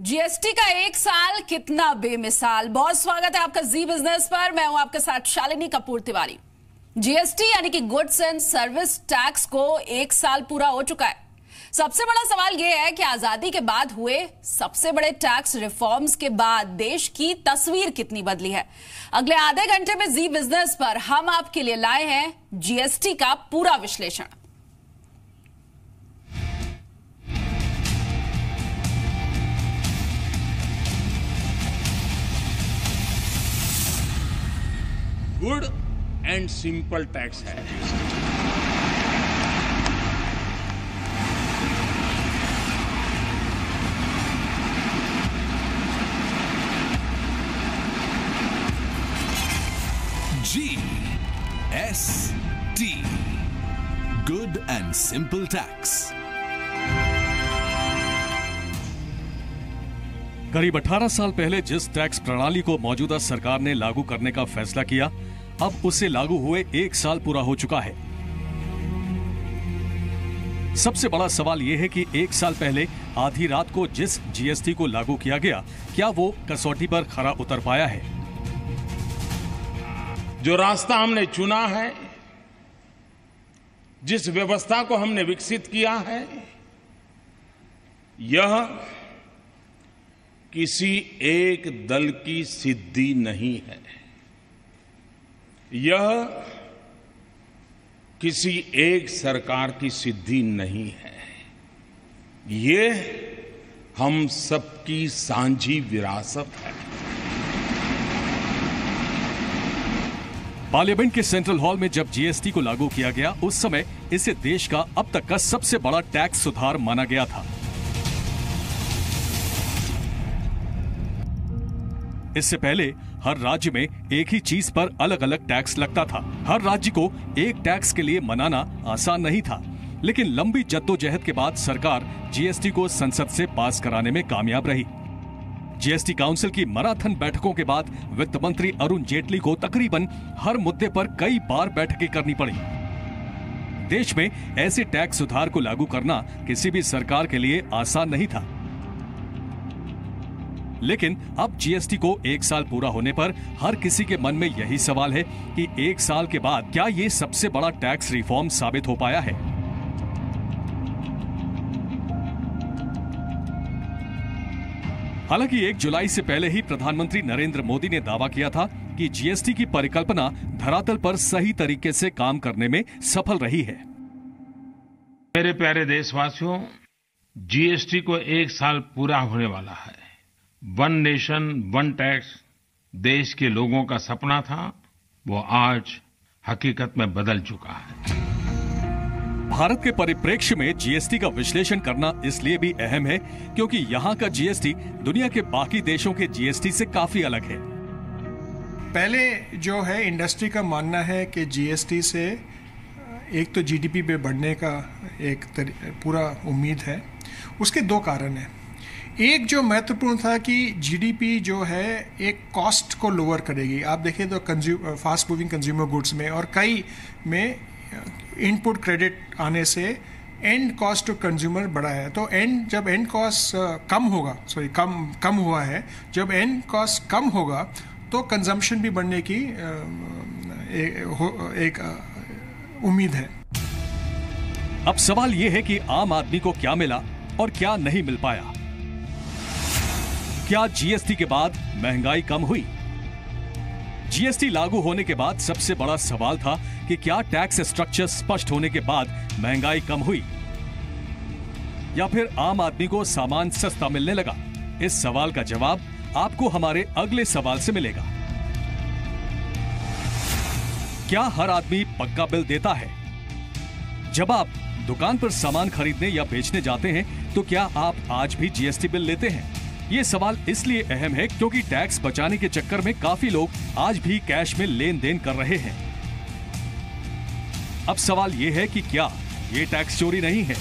GST का एक साल कितना बेमिसाल। बहुत स्वागत है आपका जी बिजनेस पर। मैं हूं आपके साथ शालिनी कपूर तिवारी। जीएसटी यानी कि गुड्स एंड सर्विस टैक्स को एक साल पूरा हो चुका है। सबसे बड़ा सवाल यह है कि आजादी के बाद हुए सबसे बड़े टैक्स रिफॉर्म्स के बाद देश की तस्वीर कितनी बदली है। अगले आधे घंटे में जी बिजनेस पर हम आपके लिए लाए हैं जीएसटी का पूरा विश्लेषण। गुड एंड सिंपल टैक्स है। GST good and simple tax. करीब 18 साल पहले जिस टैक्स प्रणाली को मौजूदा सरकार ने लागू करने का फैसला किया, अब उसे लागू हुए एक साल पूरा हो चुका है। सबसे बड़ा सवाल यह है कि एक साल पहले आधी रात को जिस जीएसटी को लागू किया गया, क्या वो कसौटी पर खरा उतर पाया है? जो रास्ता हमने चुना है, जिस व्यवस्था को हमने विकसित किया है, यह किसी एक दल की सिद्धि नहीं है। यह किसी एक सरकार की सिद्धि नहीं है। ये हम सबकी साझी विरासत है। पार्लियामेंट के सेंट्रल हॉल में जब जीएसटी को लागू किया गया, उस समय इसे देश का अब तक का सबसे बड़ा टैक्स सुधार माना गया था। इससे पहले हर राज्य में एक ही चीज पर अलग अलग टैक्स लगता था। हर राज्य को एक टैक्स के लिए मनाना आसान नहीं था, लेकिन लंबी जद्दोजहद के बाद सरकार जीएसटी को संसद से पास कराने में कामयाब रही। जीएसटी काउंसिल की मैराथन बैठकों के बाद वित्त मंत्री अरुण जेटली को तकरीबन हर मुद्दे पर कई बार बैठकें करनी पड़ी। देश में ऐसे टैक्स सुधार को लागू करना किसी भी सरकार के लिए आसान नहीं था। लेकिन अब जीएसटी को एक साल पूरा होने पर हर किसी के मन में यही सवाल है कि एक साल के बाद क्या ये सबसे बड़ा टैक्स रिफॉर्म साबित हो पाया है? हालांकि 1 जुलाई से पहले ही प्रधानमंत्री नरेंद्र मोदी ने दावा किया था कि जीएसटी की परिकल्पना धरातल पर सही तरीके से काम करने में सफल रही है। मेरे प्यारे देशवासियों, जीएसटी को एक साल पूरा होने वाला है। वन नेशन वन टैक्स देश के लोगों का सपना था, वो आज हकीकत में बदल चुका है। भारत के परिप्रेक्ष्य में जीएसटी का विश्लेषण करना इसलिए भी अहम है क्योंकि यहाँ का जीएसटी दुनिया के बाकी देशों के जीएसटी से काफी अलग है। पहले जो है इंडस्ट्री का मानना है कि जीएसटी से एक तो जीडीपी पे बढ़ने का एक पूरा उम्मीद है। उसके दो कारण हैं। एक जो महत्वपूर्ण था कि जीडीपी जो है एक कॉस्ट को लोअर करेगी। आप देखें तो फास्ट मूविंग कंज्यूमर गुड्स में और कई में इनपुट क्रेडिट आने से एंड कॉस्ट टू कंज्यूमर बढ़ा है। तो जब एंड कॉस्ट कम हुआ है, जब एंड कॉस्ट कम होगा तो कंजम्पशन भी बढ़ने की एक उम्मीद है। अब सवाल यह है कि आम आदमी को क्या मिला और क्या नहीं मिल पाया। क्या जीएसटी के बाद महंगाई कम हुई? जीएसटी लागू होने के बाद सबसे बड़ा सवाल था कि क्या टैक्स स्ट्रक्चर स्पष्ट होने के बाद महंगाई कम हुई या फिर आम आदमी को सामान सस्ता मिलने लगा? इस सवाल का जवाब आपको हमारे अगले सवाल से मिलेगा। क्या हर आदमी पक्का बिल देता है? जब आप दुकान पर सामान खरीदने या बेचने जाते हैं तो क्या आप आज भी जीएसटी बिल लेते हैं? ये सवाल इसलिए अहम है क्योंकि टैक्स बचाने के चक्कर में काफी लोग आज भी कैश में लेन देन कर रहे हैं। अब सवाल ये है कि क्या ये टैक्स चोरी नहीं है?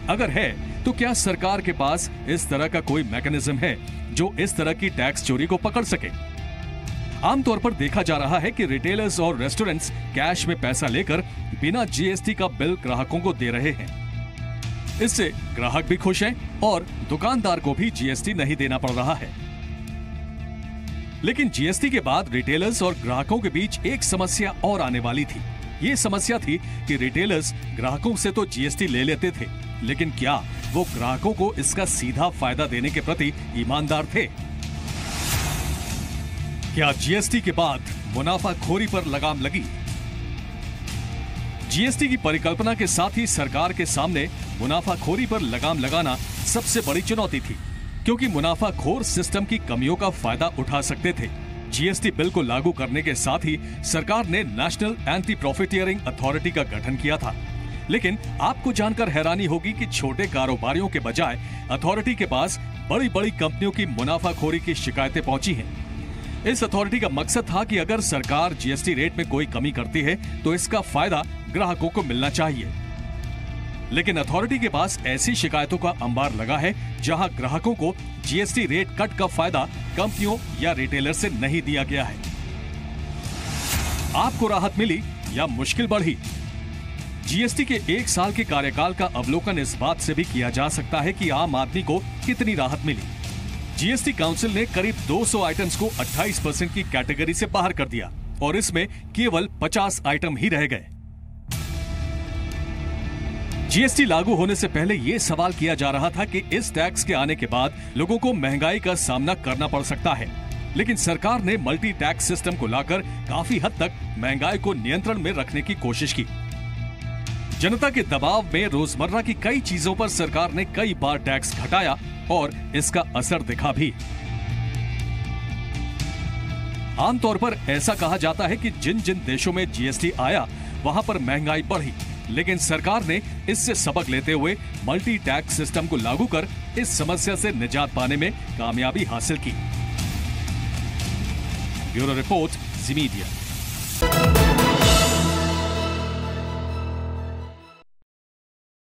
अगर है तो क्या सरकार के पास इस तरह का कोई मैकेनिज्म है जो इस तरह की टैक्स चोरी को पकड़ सके? आमतौर पर देखा जा रहा है कि रिटेलर्स और रेस्टोरेंट्स कैश में पैसा लेकर बिना जीएसटी का बिल ग्राहकों को दे रहे हैं। इससे ग्राहक भी खुश हैं और दुकानदार को भी जीएसटी नहीं देना पड़ रहा है। लेकिन जीएसटी के बाद रिटेलर्स और ग्राहकों के बीच एक समस्या और आने वाली थी। ये समस्या थी कि रिटेलर्स ग्राहकों से तो जीएसटी ले लेते थे, लेकिन क्या वो ग्राहकों को इसका सीधा फायदा देने के प्रति ईमानदार थे? क्या जीएसटी के बाद मुनाफाखोरी पर लगाम लगी? जीएसटी की परिकल्पना के साथ ही सरकार के सामने मुनाफाखोरी पर लगाम लगाना सबसे बड़ी चुनौती थी, क्योंकि मुनाफाखोर सिस्टम की कमियों का फायदा उठा सकते थे। जीएसटी बिल को लागू करने के साथ ही सरकार ने नेशनल एंटी प्रॉफिटियरिंग अथॉरिटी का गठन किया था। लेकिन आपको जानकर हैरानी होगी कि छोटे कारोबारियों के बजाय अथॉरिटी के पास बड़ी बड़ी कंपनियों की मुनाफाखोरी की शिकायतें पहुंची हैं। इस अथॉरिटी का मकसद था कि अगर सरकार जीएसटी रेट में कोई कमी करती है तो इसका फायदा ग्राहकों को मिलना चाहिए। लेकिन अथॉरिटी के पास ऐसी शिकायतों का अंबार लगा है जहां ग्राहकों को जीएसटी रेट कट का फायदा कंपनियों या रिटेलर से नहीं दिया गया है। आपको राहत मिली या मुश्किल बढ़ी? जीएसटी के 1 साल के कार्यकाल का अवलोकन इस बात से भी किया जा सकता है कि आम आदमी को कितनी राहत मिली। जीएसटी काउंसिल ने करीब 200 आइटम्स को 28% की कैटेगरी से बाहर कर दिया और इसमें केवल 50 आइटम ही रह गए। जीएसटी लागू होने से पहले ये सवाल किया जा रहा था कि इस टैक्स के आने के बाद लोगों को महंगाई का सामना करना पड़ सकता है, लेकिन सरकार ने मल्टी टैक्स सिस्टम को लाकर काफी हद तक महंगाई को नियंत्रण में रखने की कोशिश की। जनता के दबाव में रोजमर्रा की कई चीजों पर सरकार ने कई बार टैक्स घटाया और इसका असर दिखा भी। आमतौर पर ऐसा कहा जाता है कि जिन जिन देशों में जीएसटी आया वहां पर महंगाई बढ़ी, लेकिन सरकार ने इससे सबक लेते हुए मल्टी टैक्स सिस्टम को लागू कर इस समस्या से निजात पाने में कामयाबी हासिल की। ब्यूरो रिपोर्ट, जी मीडिया।